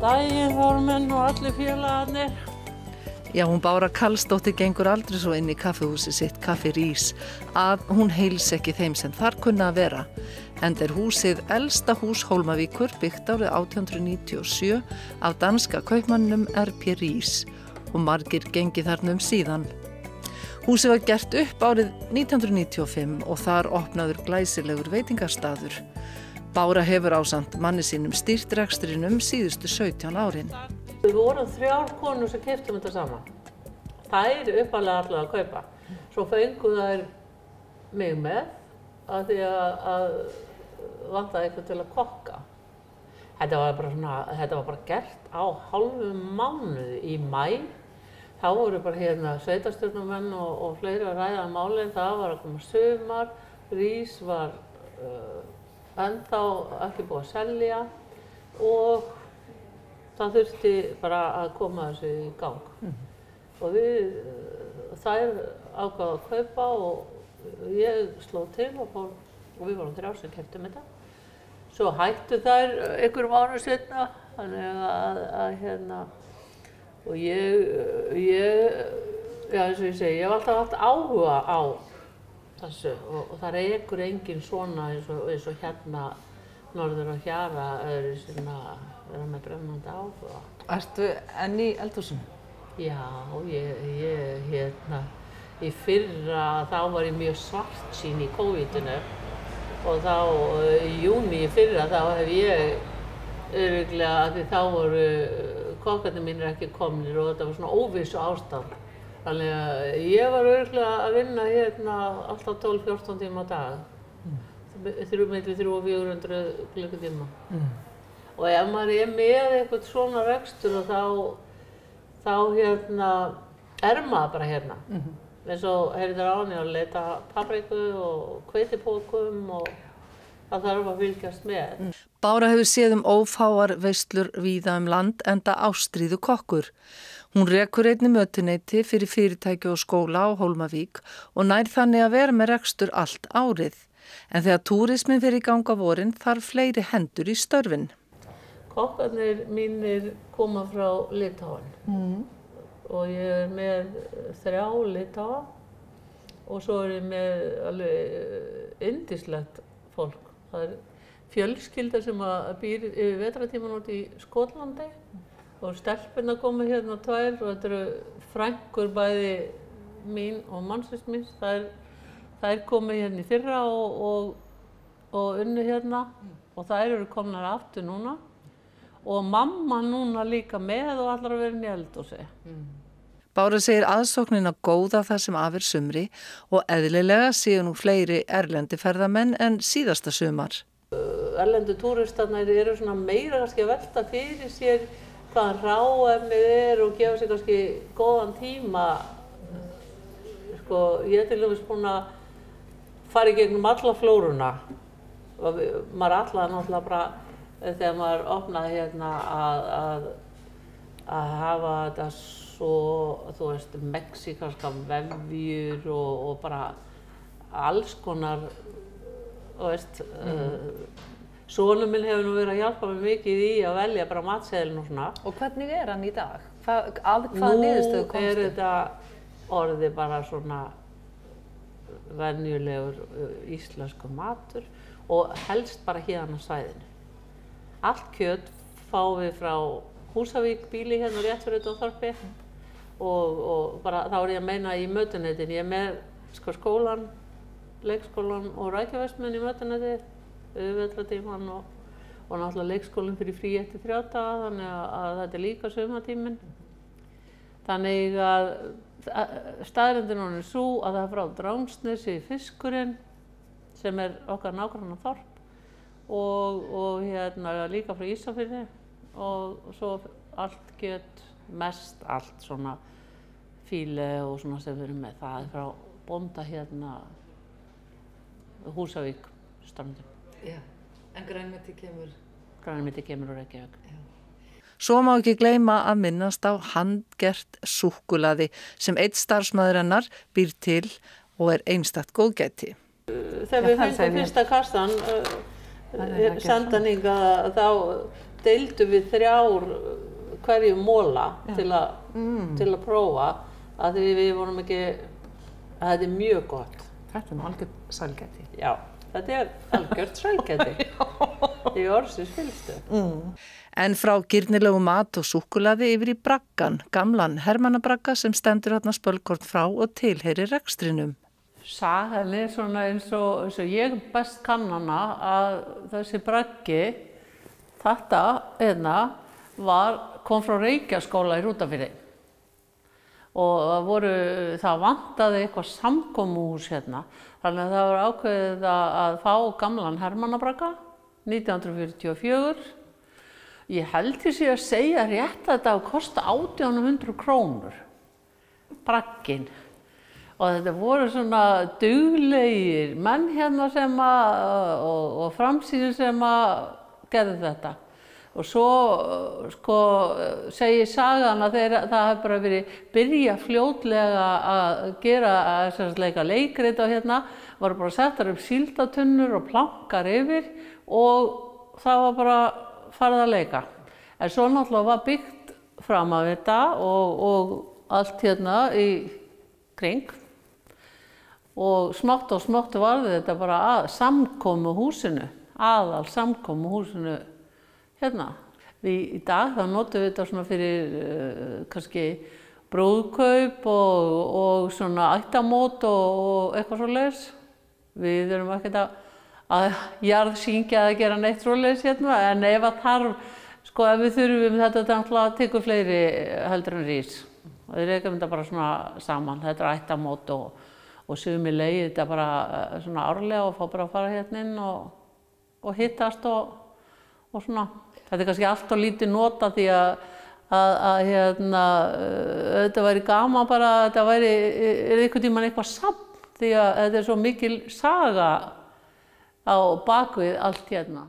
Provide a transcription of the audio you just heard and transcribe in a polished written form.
daginn, formenn og allir félagarnir. Já, hún Bára Karlsdóttir gengur aldrei svo inn í kaffihúsið sitt Kaffi Rís að hún heils ekki þeim sem þar kunna að vera. Enda húsið elsta hús Hólmavíkur byggt árið 1897 af danska kaupmanninum R.P. Rís og margir gengi þarna síðan. Húsið var gert upp árið 1995 og þar opnaður glæsilegur veitingastaður. Bára hefur ásamt manni sínum stýrt rekstrinum síðustu 17 árin. Við vorum 3 konur sem keyptum þetta saman. Þær uppalega allavega að kaupa. Svo fengu þær mig með af því að vantaði eitthvað til að kokka. Þetta var bara gert á hálfum mánuði í maí. Þá voru bara sveitarstjórnarmenn og fleiri að ræða málið. Það var að koma sumar, Rís var ennþá ekki búið að selja og það þurfti bara að koma þessu í gang. Og þær ákváðu að kaupa og ég sló til og við vorum 3 sem keyptum þetta. Svo hættu þær einhverjum árum seinna, þannig og eins og ég segi, ég hef alltaf haft áhuga á þessu og það rekur enginn svona eins og hérna norður á Hjara vera með brennandi áhuga. Ertu enn í eldhúsinu? Já, í fyrra þá var ég mjög svartsýn í COVID-inu og þá í júní í fyrra þá hef ég örugglega því þá voru kokkarnir mínir ekki komnir og þetta var svona óvissu ástand. Þannig að ég var örugglega að vinna alltaf 12-14 tíma á dag. Milli 300 og 400 klukkutíma. Og ef maður með eitthvað svona rekstur og þá maður bara hérna. Eins og heyrðir áðan ég að leita papriku og hveitipokum og það þarf að fylgjast með. Bára hefur séð ófáar veislur víða land enda ástríðu kokkur. Hún rekur einnig mötuneyti fyrir fyrirtæki og skóla á Hólmavík og nær þannig að vera með rekstur allt árið. En þegar túrismin fer í gang á vorin þarf fleiri hendur í störfin. Kokkarnir mínir koma frá Litáen og ég með 3 Litáa og svo ég með alveg yndislegt fólk. Það fjölskylda sem býr yfir vetrartíman út í Skotlandi og stelpurnar koma hérna 2 og þetta eru frænkur bæði mín og mannsins míns. Þær komu hérna í fyrra og unnu hérna og þær eru komnar aftur núna og mamma núna líka með og allar að vera inn í eldhúsi. Bára segir aðsóknina góða þar sem af sumri og eðlilega séu nú fleiri erlendi ferðamenn en síðasta sumar. Erlendu túristarnir eru svona meira kannski að velta fyrir sér hvaðan hráefnið og gefa sér kannski góðan tíma. Ég til dæmis búin að fara í gegnum alla flóruna. Maður ætlaði náttúrulega bara þegar maður opnaði hérna að hafa þetta svo, mexikanska vefjur og bara alls konar, sonur minn hefur nú verið að hjálpa mér mikið í að velja bara matseðilinn og svona. Og hvernig hann í dag? Að hvaða niðurstöðu komstu? Nú þetta orðið bara svona venjulegur íslenskur matur og helst bara hérna á svæðinu. Allt kjöt fáum við frá Húsavík bíli hérna rétt fyrir þetta þorpi og bara þá ég að meina í mötuneytin. Ég með skólan, leikskólan og rækjuverksmiðjuna í mötuneyti vetrartímann og náttúrulega leikskólinn fyrir frí eftir 3 daga þannig að þetta líka sumartíminn. Þannig að staðreyndin er sú að það frá Drangsnesi fiskurinn sem okkar nágranna þorp og líka frá Ísafirði og svo allt kjöt, mest allt svona fíle og svona sem við erum með. Það frá bónda hérna Húsavík strandum. Já, en grænmeti kemur? Grænmeti kemur úr Reykjavík. Svo má ekki gleyma að minnast á handgert súkkulaði sem einn starfsmaður hennar býr til og einstakt góðgæti. Þegar við fengum fyrsta kassan sendan hingað þá deildum við 3 hverjum mola til að prófa að því við vorum ekki, að þetta mjög gott. Þetta nú algjört sælgæti. Já, þetta algjört sælgæti í orðsins fyllstu. En frá girnilegu mat og súkkulaði yfir í braggan, gamlan hermannabragga sem stendur þarna spölkorn frá og tilheyrir rekstrinum. Sagan svona eins og ég best kann hana að þessi braggi, þetta kom frá Reykjaskóla í Hrútafirði og það vantaði eitthvað samkomuhús hérna. Þannig að það var ákveðið að fá gamlan hermannabragga 1944. Ég held ég sé að segja rétt að þetta kosta 1800 krónur, bragginn. Og þetta voru svona duglegir menn hérna sem og framsýnir sem gerðu þetta. Og svo segir sagan að það hafi bara verið byrjað fljótlega að gera leika leikrit og hérna voru bara settar upp síldatunnur og plankar yfir og það var bara farið að leika. En svo náttúrulega var byggt fram af þetta og allt hérna í kring. Og smátt varði þetta bara að samkomuhúsinu, aðal samkomuhúsinu hérna. Í dag þá notum við þetta svona fyrir kannski brúðkaup og svona ættamót og eitthvað svoleiðis. Við erum ekkert að jarðsyngja að gera neitt svoleiðis hérna, en ef að þarf, ef við þurfum þetta náttúrulega tekur fleiri heldur en rís. Og við rekum þetta bara svona saman, þetta ættamót og sumir leið þetta bara svona árlega og fá bara að fara hérna inn og hittast og svona. Þetta kannski allt og lítið nota því að þetta væri gaman bara að þetta væri einhvern tímann eitthvað safn því að þetta svo mikil saga á bakvið allt hérna.